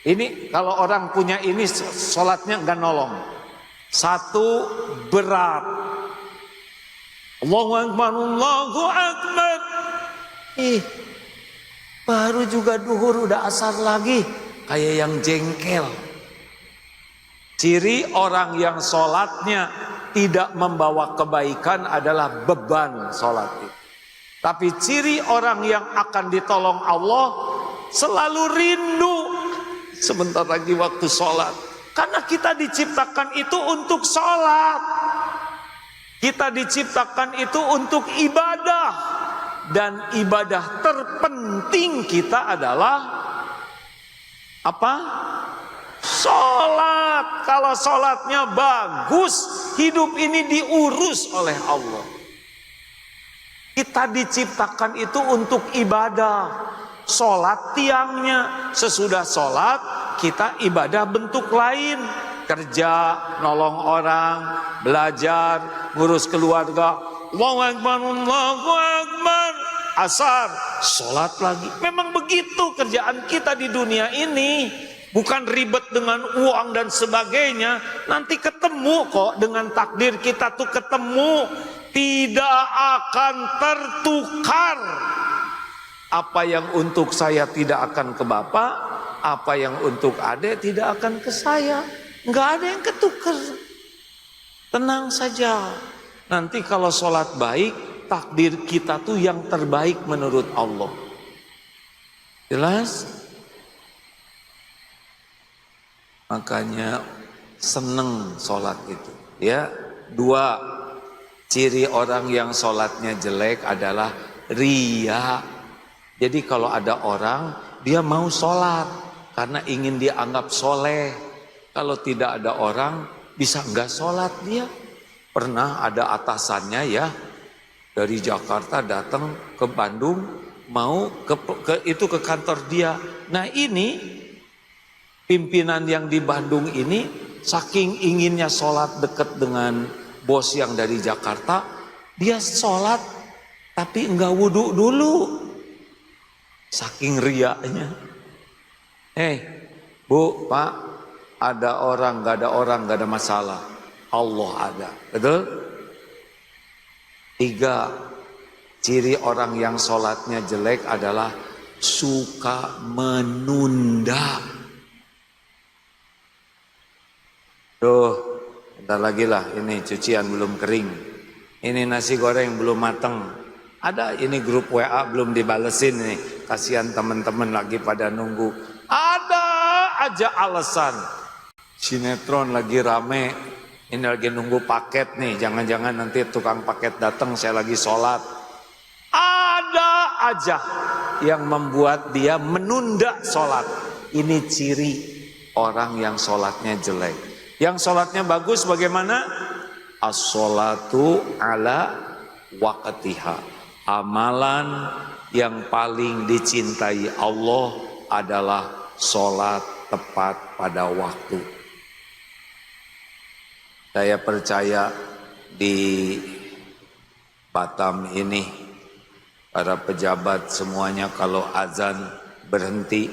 ini kalau orang punya ini sholatnya enggak nolong. Satu, berat. Allahu Akbar, Allahu Akbar. Baru juga duhur udah asar lagi, kayak yang jengkel. Ciri orang yang sholatnya tidak membawa kebaikan adalah beban sholat itu. Tapi ciri orang yang akan ditolong Allah selalu rindu sebentar lagi waktu sholat. Karena kita diciptakan itu untuk sholat. Kita diciptakan itu untuk ibadah. Dan ibadah terpenting kita adalah apa? Sholat. Kalau sholatnya bagus, hidup ini diurus oleh Allah. Kita diciptakan itu untuk ibadah. Sholat tiangnya, sesudah sholat kita ibadah bentuk lain. Kerja, nolong orang, belajar, ngurus keluarga, Allahu Akbar, Allahu Akbar, asar, sholat lagi. Memang begitu kerjaan kita di dunia ini. Bukan ribet dengan uang dan sebagainya. Nanti ketemu kok dengan takdir kita tuh ketemu. Tidak akan tertukar. Apa yang untuk saya tidak akan ke bapak, apa yang untuk adik tidak akan ke saya. Nggak ada yang ketukar. Tenang saja. Nanti kalau sholat baik, takdir kita tuh yang terbaik menurut Allah. Jelas? Makanya seneng sholat itu. Ya, 2. Ciri orang yang sholatnya jelek adalah riya. Jadi kalau ada orang, dia mau sholat karena ingin dianggap soleh. Kalau tidak ada orang, bisa enggak sholat dia. Pernah ada atasannya ya, dari Jakarta datang ke Bandung, mau ke kantor dia. Nah ini, pimpinan yang di Bandung ini, saking inginnya sholat dekat dengan bos yang dari Jakarta, dia sholat tapi enggak wudhu dulu, saking riaknya. Bu, pak, ada orang, enggak ada orang, enggak ada masalah, Allah ada, betul? 3. Ciri orang yang sholatnya jelek adalah suka menunda. Tuh, bentar lagi lah, ini cucian belum kering, ini nasi goreng belum matang, ada ini grup WA belum dibalesin nih, kasihan teman-teman lagi pada nunggu, ada aja alasan. Sinetron lagi rame, ini lagi nunggu paket nih, jangan-jangan nanti tukang paket datang saya lagi sholat. Ada aja yang membuat dia menunda sholat. Ini ciri orang yang sholatnya jelek. Yang sholatnya bagus bagaimana? As-sholatu ala waqtiha. Amalan yang paling dicintai Allah adalah sholat tepat pada waktu. Saya percaya di Batam ini, para pejabat semuanya kalau azan berhenti,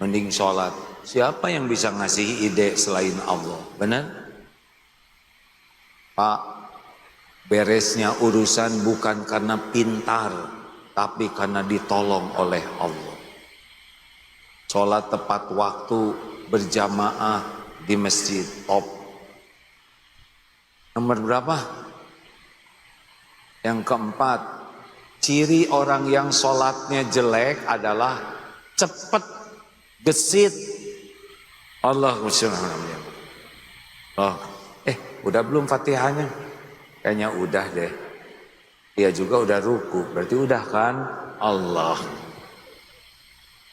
mending sholat. Siapa yang bisa ngasih ide selain Allah? Benar? Pak, beresnya urusan bukan karena pintar, tapi karena ditolong oleh Allah. Sholat tepat waktu, berjamaah di masjid, top. Nomor berapa? Yang 4, ciri orang yang sholatnya jelek adalah cepat, gesit. Allah udah belum Fatihahnya? Kayaknya udah deh. Dia juga udah ruku, berarti udah kan? Allah.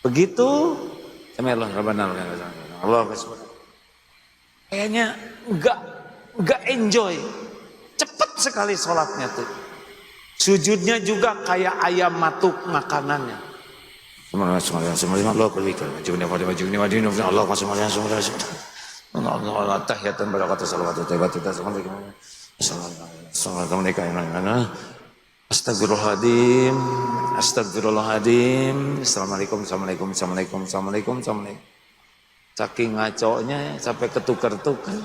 Begitu, Allah. Kayaknya enggak enjoy. Cepat sekali sholatnya tuh. Sujudnya juga kayak ayam matuk makanannya. Allah Astagfirullahaladzim, astagfirullahaladzim. Assalamualaikum, assalamualaikum, assalamualaikum, assalamualaikum, assalamualaikum. Saking ngaconya sampai ketukar-tukar.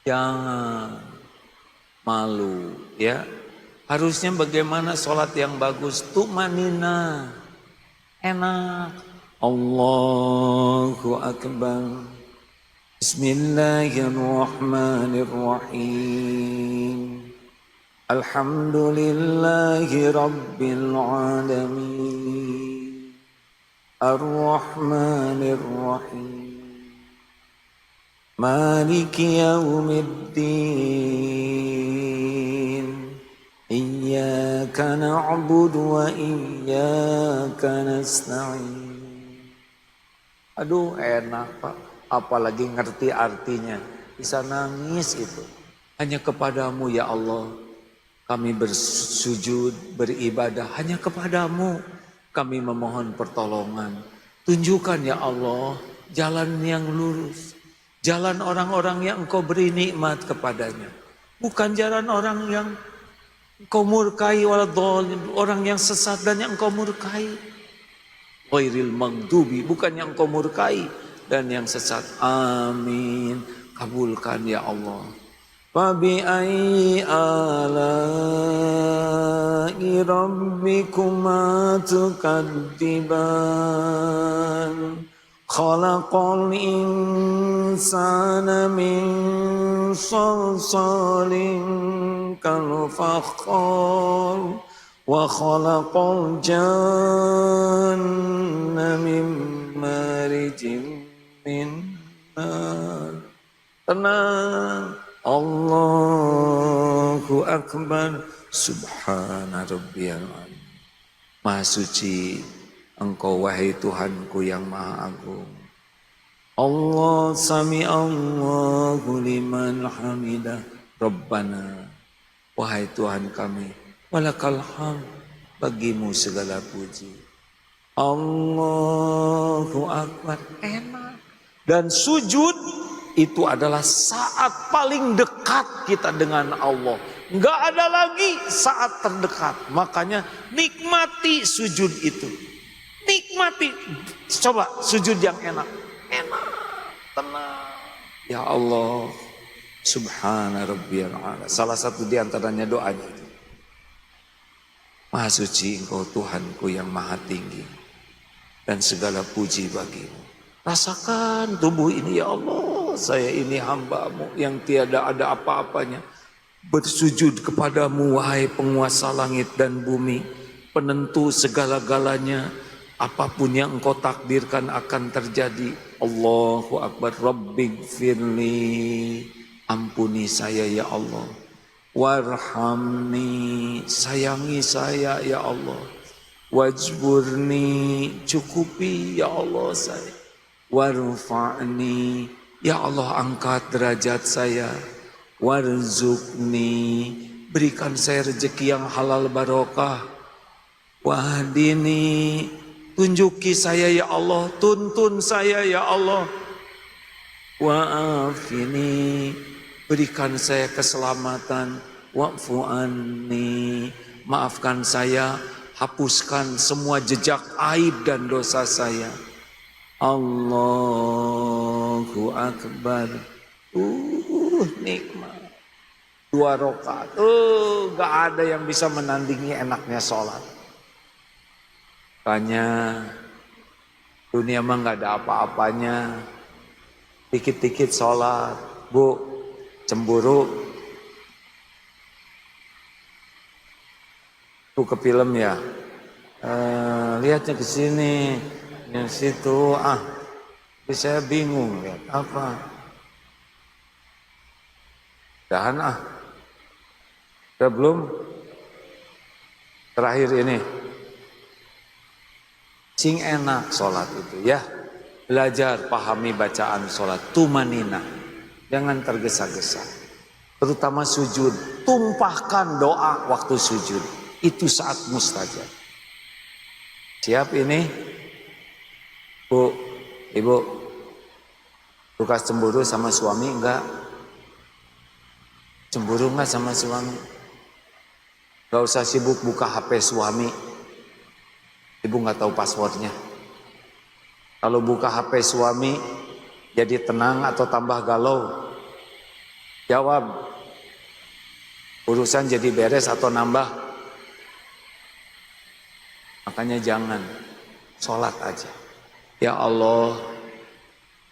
Jangan malu ya. Harusnya bagaimana sholat yang bagus? Tumanina, enak. Allahu Akbar. Bismillahirrahmanirrahim. Alhamdulillahi Rabbil Alamin. Ar-Rahmanir-Rahim. Maliki Yawmiddin. Iyyaka na'budu wa iyyaka nasta'in. Aduh enak Pak, apalagi ngerti artinya, bisa nangis itu. Hanya kepadamu ya Allah kami bersujud, beribadah, hanya kepadamu kami memohon pertolongan. Tunjukkan ya Allah jalan yang lurus. Jalan orang-orang yang engkau beri nikmat kepadanya. Bukan jalan orang yang engkau murkai, orang yang sesat dan yang engkau murkai. Ghairil maghdubi, bukan yang engkau murkai dan yang sesat. Amin. Kabulkan ya Allah. Fabi ayyi ala'i rabbikuma tukadziban. Khalaqal insana min salsalin kal fakhar wa khalaqal janna min marijin min nar. Tenang, Allahu Akbar, subhana rabbiyal azim. Maha suci Engkau wahai Tuhanku yang maha agung. Allah sami Allahu liman hamidah. Rabbana, wahai Tuhan kami, walakal hamd, bagimu segala puji. Allahu Akbar, enak. Dan sujud itu adalah saat paling dekat kita dengan Allah. Enggak ada lagi saat terdekat. Makanya nikmati sujud itu. Nikmati, coba sujud yang enak, tenang. Ya Allah, subhana rabbiyal a'la. Salah satu di antaranya doanya itu. Maha suci Engkau Tuhanku yang maha tinggi, dan segala puji bagimu. Rasakan tubuh ini ya Allah, saya ini hamba-Mu yang tiada ada apa-apanya. Bersujud kepadamu wahai penguasa langit dan bumi, penentu segala-galanya. Apapun yang Engkau takdirkan akan terjadi. Allahu Akbar. Rabbighfirli, ampuni saya ya Allah. Warhamni, sayangi saya ya Allah. Wajburni, cukupi ya Allah saya. Warfa'ni, ya Allah angkat derajat saya. Warzuqni, berikan saya rezeki yang halal barokah. Wahdini, tunjuki saya ya Allah, tuntun saya ya Allah. Wa'afini, berikan saya keselamatan. Wa'fu anni, maafkan saya, hapuskan semua jejak aib dan dosa saya. Allahu Akbar. Nikmat. 2 rakaat. Gak ada yang bisa menandingi enaknya sholat. Makanya dunia mah gak ada apa-apanya. Dikit-dikit sholat. Bu, cemburu. Bu ke film ya. Lihatnya ke sini, yang situ. Tapi saya bingung lihat apa. Dahan Udah belum? Terakhir ini. Sing enak sholat itu ya. Belajar pahami bacaan sholat. Tumanina. Jangan tergesa-gesa. Terutama sujud. Tumpahkan doa waktu sujud. Itu saat mustajab. Siap ini? Bu, ibu. Bekas cemburu sama suami enggak? Cemburu enggak sama suami? Gak usah sibuk buka HP suami. Ibu gak tahu passwordnya. Kalau buka HP suami, jadi tenang atau tambah galau? Jawab. Urusan jadi beres atau nambah? Makanya jangan. Sholat aja. Ya Allah,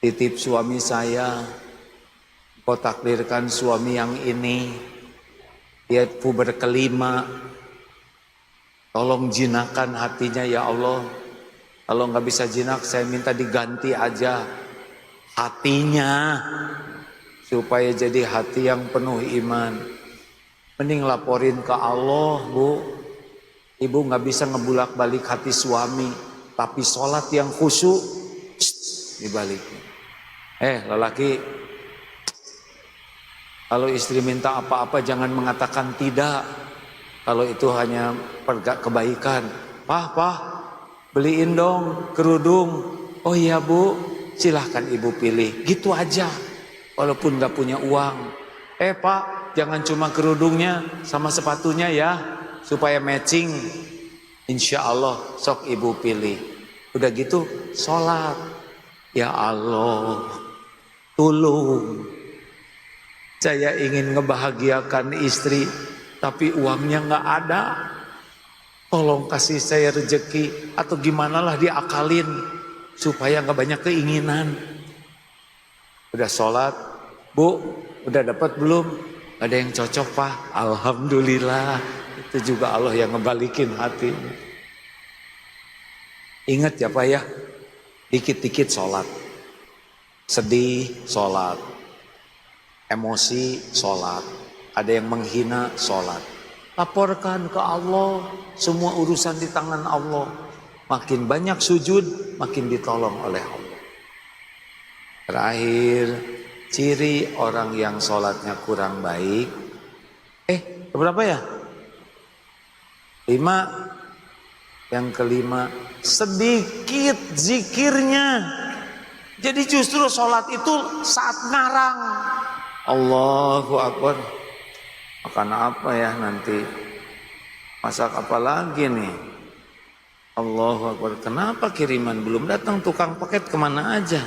titip suami saya. Kau takdirkan suami yang ini, dia puber kelima. Tolong jinakan hatinya ya Allah. Kalau nggak bisa jinak, saya minta diganti aja hatinya. Supaya jadi hati yang penuh iman. Mending laporin ke Allah, Bu. Ibu nggak bisa ngebulak balik hati suami. Tapi sholat yang khusyuk, dibalikin. Lelaki. Kalau istri minta apa-apa jangan mengatakan tidak. Kalau itu hanya kebaikan. Pah, beliin dong kerudung. Oh iya Bu, silahkan ibu pilih. Gitu aja. walaupun gak punya uang. Pak, jangan cuma kerudungnya sama sepatunya ya, supaya matching. Insya Allah sok ibu pilih. Udah gitu sholat. Ya Allah, tolong. Saya ingin ngebahagiakan istri, tapi uangnya gak ada. Tolong kasih saya rezeki, atau gimana lah diakalin supaya gak banyak keinginan. Udah sholat, Bu, udah dapat belum? Ada yang cocok Pak? Alhamdulillah, itu juga Allah yang ngebalikin hati. Ingat ya Pak ya, dikit-dikit sholat. Sedih, sholat. Emosi, sholat. Ada yang menghina, sholat. Laporkan ke Allah, semua urusan di tangan Allah. Makin banyak sujud, makin ditolong oleh Allah. Terakhir, ciri orang yang sholatnya kurang baik. Berapa ya? 5. Yang kelima, sedikit zikirnya. Jadi justru sholat itu saat ngarang. Allahu Akbar. Makan apa ya nanti? Masak apa lagi nih? Allahu Akbar. Kenapa kiriman belum datang? Tukang paket kemana aja?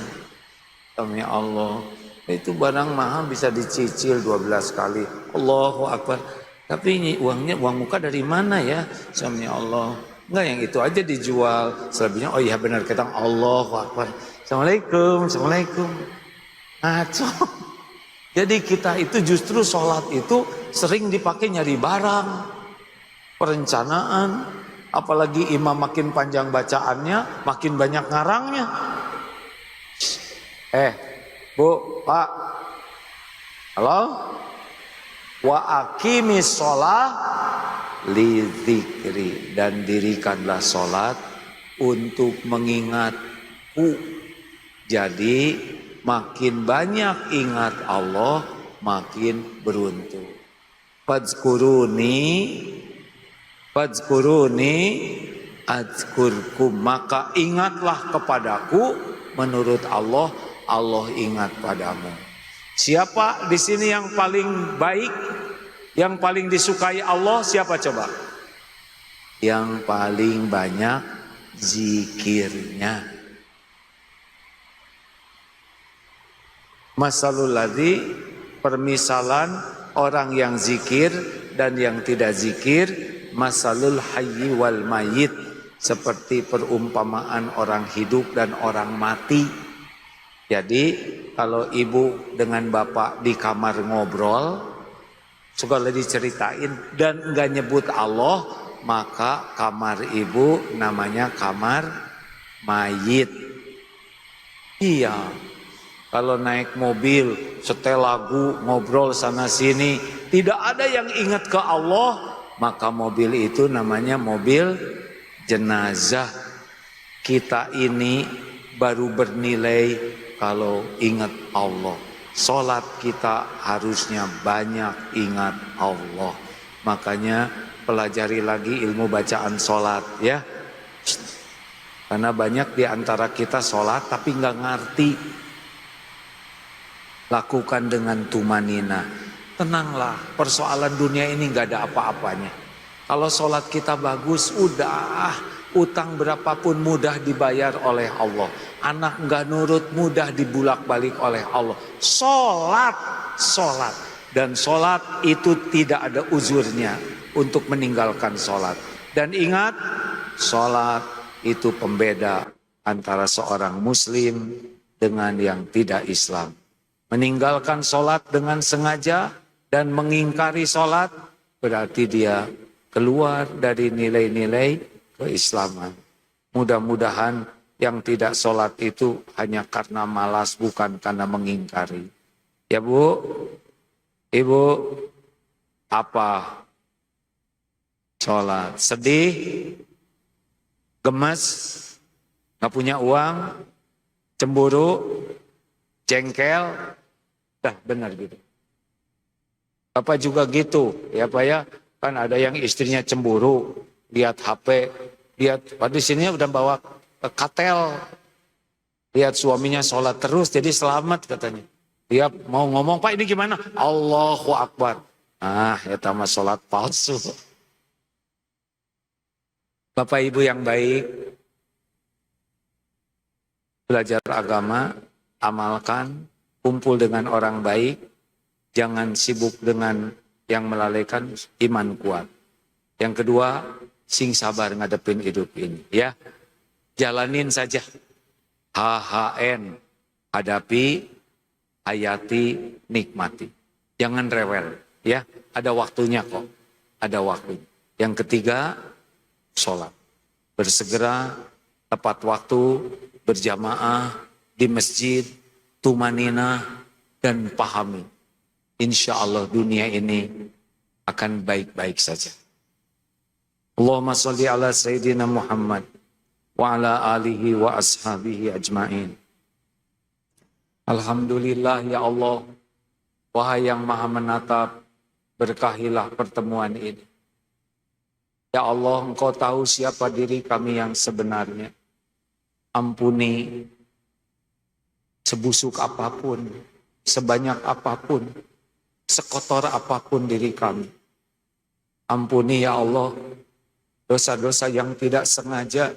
Ya Allah, itu barang mahal bisa dicicil 12 kali. Allahu Akbar. Tapi ini uangnya, uang muka dari mana ya? Ya Allah. Enggak, yang itu aja dijual. Selebihnya, oh iya benar, kita Allahu Akbar. Assalamualaikum, Assalamualaikum. Ngaco. Jadi kita itu justru sholat itu sering dipakai nyari barang, perencanaan, apalagi imam makin panjang bacaannya, makin banyak ngarangnya. Bu, Pak, halo? Wa aqimis sholat li dzikri, dan dirikanlah sholat untuk mengingatku. Jadi makin banyak ingat Allah, makin beruntung. Fadzkuruni adzkurkum, maka ingatlah kepadaku. Menurut Allah, Allah ingat padamu. Siapa di sini yang paling baik, yang paling disukai Allah? Siapa coba? Yang paling banyak zikirnya. Masalul ladzi, permisalan orang yang zikir dan yang tidak zikir, masalul hayyi wal mayyit, seperti perumpamaan orang hidup dan orang mati. Jadi kalau ibu dengan bapak di kamar ngobrol, suka diceritain dan enggak nyebut Allah, maka kamar ibu namanya kamar mayit. Iya. Kalau naik mobil, setel lagu, ngobrol sana sini, tidak ada yang ingat ke Allah, maka mobil itu namanya mobil jenazah. Kita ini baru bernilai kalau ingat Allah. Sholat kita harusnya banyak ingat Allah. Makanya pelajari lagi ilmu bacaan sholat ya. Karena banyak di antara kita sholat tapi nggak ngerti. Lakukan dengan tumanina. Tenanglah, persoalan dunia ini gak ada apa-apanya. Kalau sholat kita bagus, udah. Utang berapapun mudah dibayar oleh Allah. Anak gak nurut, mudah dibulak-balik oleh Allah. Sholat. Dan sholat itu tidak ada uzurnya untuk meninggalkan sholat. Dan ingat, sholat itu pembeda antara seorang muslim dengan yang tidak Islam. Meninggalkan sholat dengan sengaja dan mengingkari sholat berarti dia keluar dari nilai-nilai keislaman. Mudah-mudahan yang tidak sholat itu hanya karena malas, bukan karena mengingkari. Ya Bu, Ibu, apa? Sholat. Sedih, gemes, gak punya uang, cemburu, jengkel, dah benar gitu. Bapak juga gitu, ya Pak ya. Kan ada yang istrinya cemburu, lihat HP, lihat, di sini udah bawa katel. Lihat suaminya sholat terus, jadi selamat katanya. Tiap mau ngomong, Pak ini gimana? Allahu Akbar. Ah, eta mah salat palsu. Bapak Ibu yang baik, belajar agama, amalkan, kumpul dengan orang baik, jangan sibuk dengan yang melalaikan, iman kuat. Yang kedua, sing sabar ngadepin hidup ini. Ya, jalanin saja. HHN, hadapi, hayati, nikmati. Jangan rewel. Ya, ada waktunya kok. Ada waktunya. Yang ketiga, sholat. Bersegera, tepat waktu, berjamaah, di masjid, tumanina, dan pahami. Insya Allah dunia ini akan baik-baik saja. Allahumma sholli ala Sayyidina Muhammad wa ala alihi wa ashabihi ajma'in. Alhamdulillah ya Allah, wahai yang maha menatap, berkahilah pertemuan ini. Ya Allah, Engkau tahu siapa diri kami yang sebenarnya. Ampuni sebusuk apapun, sebanyak apapun, sekotor apapun diri kami. Ampuni ya Allah, dosa-dosa yang tidak sengaja.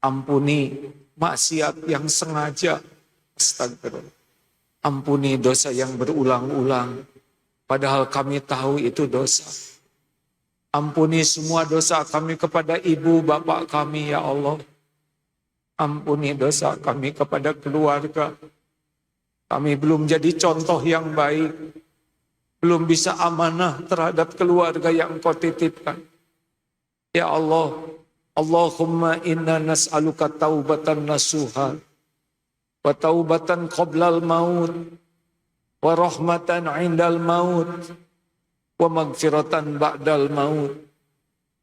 Ampuni maksiat yang sengaja. Astagfirullah. Ampuni dosa yang berulang-ulang, padahal kami tahu itu dosa. Ampuni semua dosa kami kepada ibu bapak kami ya Allah. Ampuni dosa kami kepada keluarga. Kami belum jadi contoh yang baik. Belum bisa amanah terhadap keluarga yang Engkau titipkan. Ya Allah, Allahumma inna nas'aluka taubatan nasuha, wa taubatan qoblal maut, wa rahmatan indal maut, wa magfiratan ba'dal maut.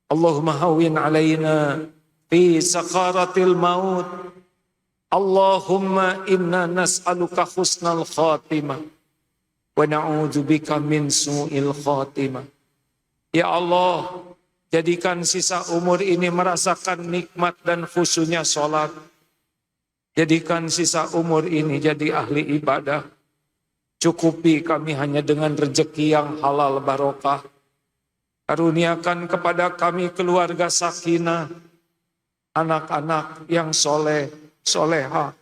Allahumma hawin alaina fi sakaratil maut. Allahumma inna nas'aluka husnal khatimah wa na'udzubika min su'il khatimah. Ya Allah, jadikan sisa umur ini merasakan nikmat dan khusyuknya sholat. Jadikan sisa umur ini jadi ahli ibadah. Cukupi kami hanya dengan rezeki yang halal barokah. Karuniakan kepada kami keluarga sakinah, anak-anak yang soleh, soleha.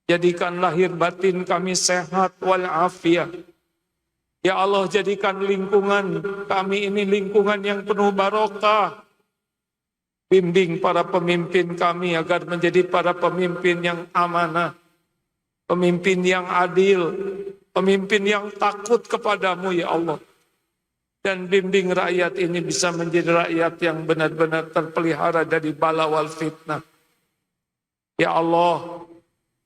Jadikan lahir batin kami sehat walafiat. Ya Allah, jadikan lingkungan kami ini lingkungan yang penuh barokah. Bimbing para pemimpin kami agar menjadi para pemimpin yang amanah, pemimpin yang adil, pemimpin yang takut kepadamu ya Allah. Dan bimbing rakyat ini bisa menjadi rakyat yang benar-benar terpelihara dari bala wal fitnah. Ya Allah,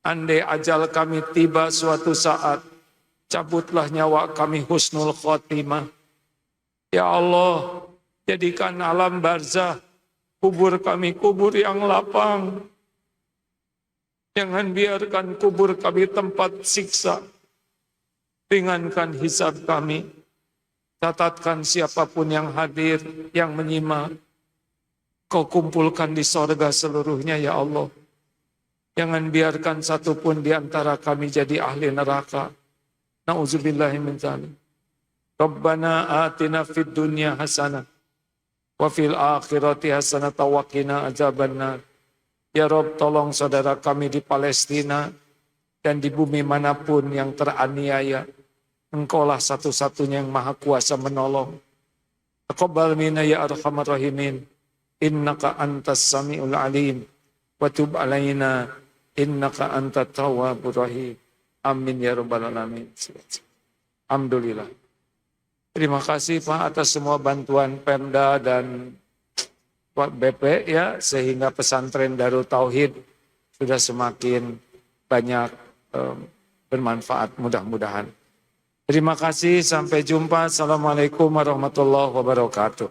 andai ajal kami tiba suatu saat, cabutlah nyawa kami husnul khotimah. Ya Allah, jadikan alam barzah, kubur kami kubur yang lapang. Jangan biarkan kubur kami tempat siksa. Ringankan hisab kami. Catatkan siapapun yang hadir, yang menyimak. Kau kumpulkan di sorga seluruhnya ya Allah. Jangan biarkan satupun di antara kami jadi ahli neraka. Na'udzubillahi min dzalik. Rabbana atina fid dunya hasanah wa fil akhirati hasanah wa qina adzabannar. Ya Rabb, tolong saudara kami di Palestina dan di bumi manapun yang teraniaya. Engkaulah satu-satunya yang maha kuasa menolong. Taqabbal minna ya arhamar rahimin. Innaka antas samiul alim. Wa tub alaina. Innaka antat tawwabur rahim. Amin ya rabbal alamin. Alhamdulillah. Terima kasih Pak atas semua bantuan Pemda dan BP ya, sehingga pesantren Darut Tauhid sudah semakin banyak bermanfaat mudah-mudahan. Terima kasih, sampai jumpa. Assalamualaikum warahmatullahi wabarakatuh.